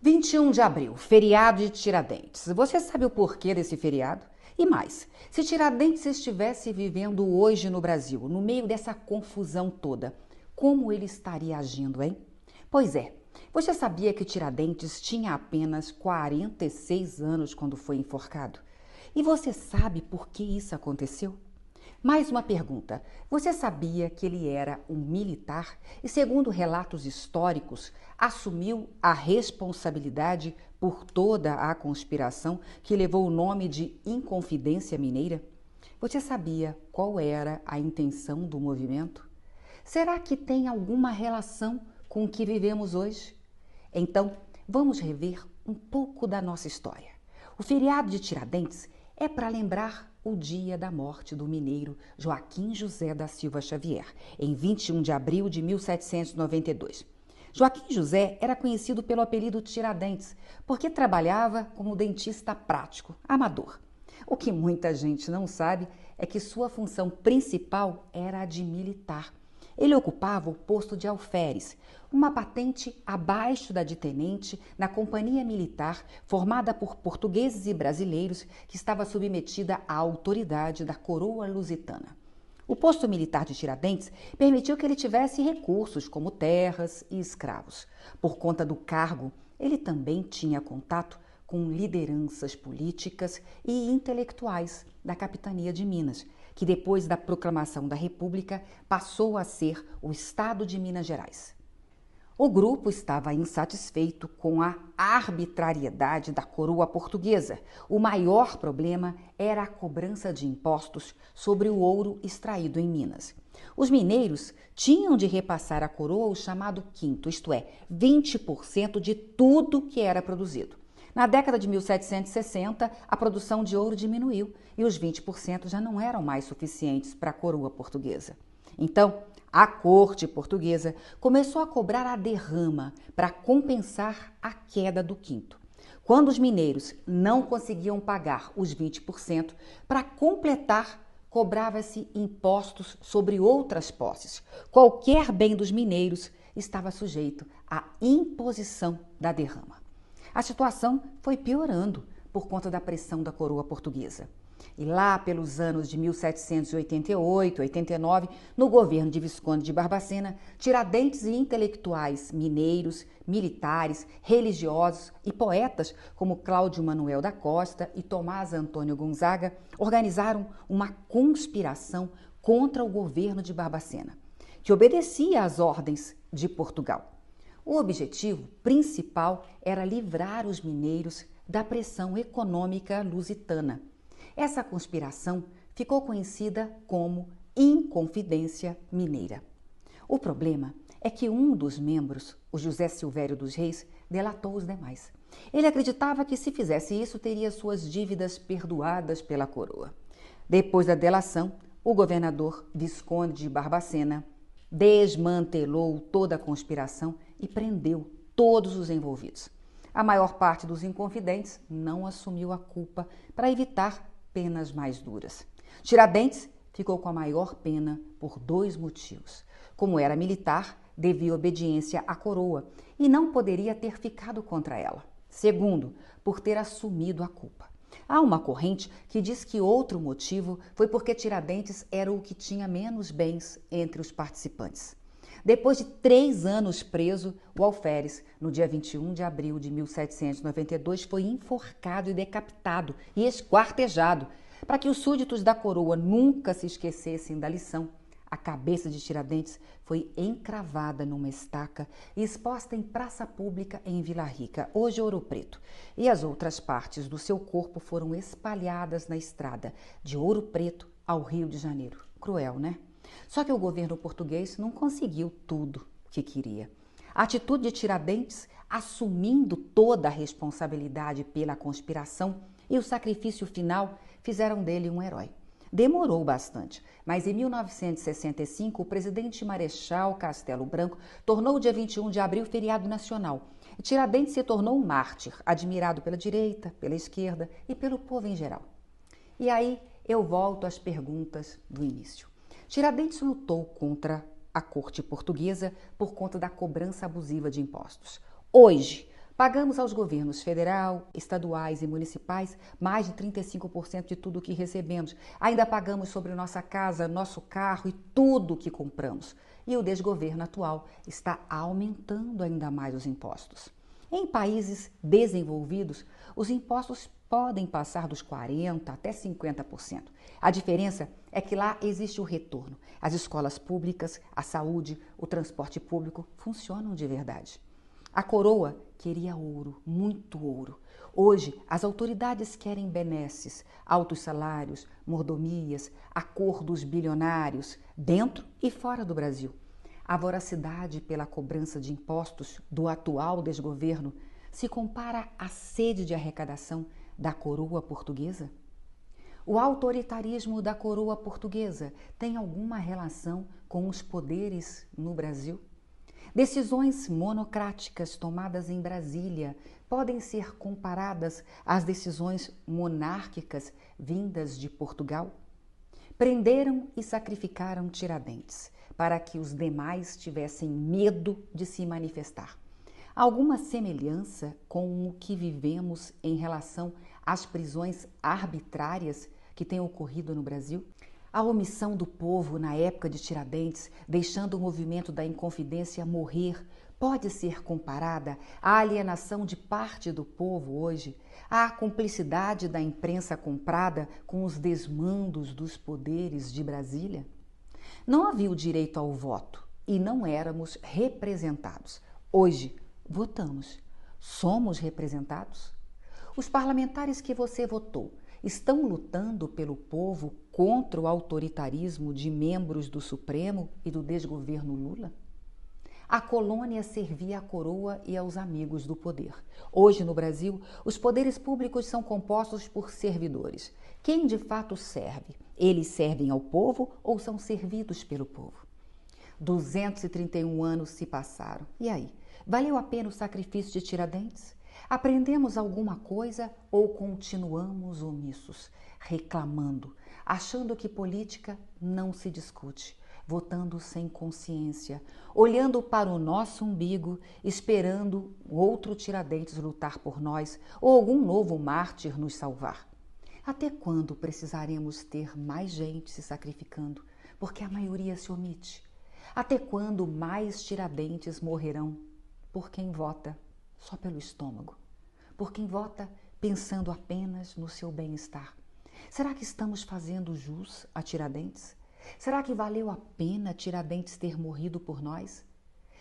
21 de abril, feriado de Tiradentes. Você sabe o porquê desse feriado? E mais, se Tiradentes estivesse vivendo hoje no Brasil, no meio dessa confusão toda, como ele estaria agindo, hein? Pois é, você sabia que Tiradentes tinha apenas 46 anos quando foi enforcado? E você sabe por que isso aconteceu? Mais uma pergunta. Você sabia que ele era um militar e, segundo relatos históricos, assumiu a responsabilidade por toda a conspiração que levou o nome de Inconfidência Mineira? Você sabia qual era a intenção do movimento? Será que tem alguma relação com o que vivemos hoje? Então, vamos rever um pouco da nossa história. O feriado de Tiradentes é para lembrar o dia da morte do mineiro Joaquim José da Silva Xavier, em 21 de abril de 1792. Joaquim José era conhecido pelo apelido Tiradentes, porque trabalhava como dentista prático, amador. O que muita gente não sabe é que sua função principal era a de militar. Ele ocupava o posto de alferes, uma patente abaixo da de tenente na companhia militar formada por portugueses e brasileiros que estava submetida à autoridade da coroa lusitana. O posto militar de Tiradentes permitiu que ele tivesse recursos como terras e escravos. Por conta do cargo, ele também tinha contato com lideranças políticas e intelectuais da capitania de Minas, que depois da proclamação da República passou a ser o Estado de Minas Gerais. O grupo estava insatisfeito com a arbitrariedade da coroa portuguesa. O maior problema era a cobrança de impostos sobre o ouro extraído em Minas. Os mineiros tinham de repassar à coroa o chamado quinto, isto é, 20% de tudo que era produzido. Na década de 1760, a produção de ouro diminuiu e os 20% já não eram mais suficientes para a coroa portuguesa. Então, a corte portuguesa começou a cobrar a derrama para compensar a queda do quinto. Quando os mineiros não conseguiam pagar os 20%, para completar, cobrava-se impostos sobre outras posses. Qualquer bem dos mineiros estava sujeito à imposição da derrama. A situação foi piorando por conta da pressão da coroa portuguesa. E lá pelos anos de 1788, 89, no governo de Visconde de Barbacena, Tiradentes e intelectuais mineiros, militares, religiosos e poetas como Cláudio Manuel da Costa e Tomás Antônio Gonzaga organizaram uma conspiração contra o governo de Barbacena, que obedecia às ordens de Portugal. O objetivo principal era livrar os mineiros da pressão econômica lusitana. Essa conspiração ficou conhecida como Inconfidência Mineira. O problema é que um dos membros, o José Silvério dos Reis, delatou os demais. Ele acreditava que se fizesse isso teria suas dívidas perdoadas pela coroa. Depois da delação, o governador Visconde de Barbacena desmantelou toda a conspiração e prendeu todos os envolvidos. A maior parte dos inconfidentes não assumiu a culpa para evitar penas mais duras. Tiradentes ficou com a maior pena por dois motivos. Como era militar, devia obediência à coroa e não poderia ter ficado contra ela. Segundo, por ter assumido a culpa. Há uma corrente que diz que outro motivo foi porque Tiradentes era o que tinha menos bens entre os participantes. Depois de 3 anos preso, o alferes, no dia 21 de abril de 1792, foi enforcado e decapitado e esquartejado. Para que os súditos da coroa nunca se esquecessem da lição, a cabeça de Tiradentes foi encravada numa estaca e exposta em praça pública em Vila Rica, hoje Ouro Preto, e as outras partes do seu corpo foram espalhadas na estrada de Ouro Preto ao Rio de Janeiro. Cruel, né? Só que o governo português não conseguiu tudo o que queria. A atitude de Tiradentes, assumindo toda a responsabilidade pela conspiração e o sacrifício final, fizeram dele um herói. Demorou bastante, mas em 1965 o presidente Marechal Castelo Branco tornou o dia 21 de abril feriado nacional. E Tiradentes se tornou um mártir, admirado pela direita, pela esquerda e pelo povo em geral. E aí eu volto às perguntas do início. Tiradentes lutou contra a corte portuguesa por conta da cobrança abusiva de impostos. Hoje, Pagamos aos governos federal, estaduais e municipais mais de 35% de tudo o que recebemos. Ainda pagamos sobre nossa casa, nosso carro e tudo o que compramos. E o desgoverno atual está aumentando ainda mais os impostos. Em países desenvolvidos, os impostos podem passar dos 40% até 50%. A diferença é que lá existe o retorno. As escolas públicas, a saúde, o transporte público funcionam de verdade. A coroa queria ouro, muito ouro. Hoje, as autoridades querem benesses, altos salários, mordomias, acordos bilionários, dentro e fora do Brasil. A voracidade pela cobrança de impostos do atual desgoverno se compara à sede de arrecadação da coroa portuguesa? O autoritarismo da coroa portuguesa tem alguma relação com os poderes no Brasil? Decisões monocráticas tomadas em Brasília podem ser comparadas às decisões monárquicas vindas de Portugal? Prenderam e sacrificaram Tiradentes para que os demais tivessem medo de se manifestar. Alguma semelhança com o que vivemos em relação às prisões arbitrárias que têm ocorrido no Brasil? A omissão do povo na época de Tiradentes, deixando o movimento da Inconfidência morrer, pode ser comparada à alienação de parte do povo hoje, à cumplicidade da imprensa comprada com os desmandos dos poderes de Brasília? Não havia o direito ao voto e não éramos representados. Hoje, votamos. Somos representados? Os parlamentares que você votou estão lutando pelo povo contra o autoritarismo de membros do Supremo e do desgoverno Lula? A colônia servia à coroa e aos amigos do poder. Hoje, no Brasil, os poderes públicos são compostos por servidores. Quem de fato serve? Eles servem ao povo ou são servidos pelo povo? 231 anos se passaram. E aí? Valeu a pena o sacrifício de Tiradentes? Aprendemos alguma coisa ou continuamos omissos, reclamando, achando que política não se discute, votando sem consciência, olhando para o nosso umbigo, esperando outro Tiradentes lutar por nós ou algum novo mártir nos salvar? Até quando precisaremos ter mais gente se sacrificando, porque a maioria se omite? Até quando mais Tiradentes morrerão por quem vota só pelo estômago? Por quem vota pensando apenas no seu bem-estar? Será que estamos fazendo jus a Tiradentes? Será que valeu a pena Tiradentes ter morrido por nós?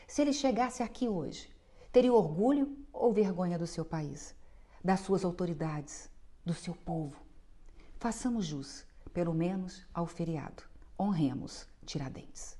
Se ele chegasse aqui hoje, teria orgulho ou vergonha do seu país, das suas autoridades, do seu povo? Façamos jus, pelo menos ao feriado. Honremos Tiradentes.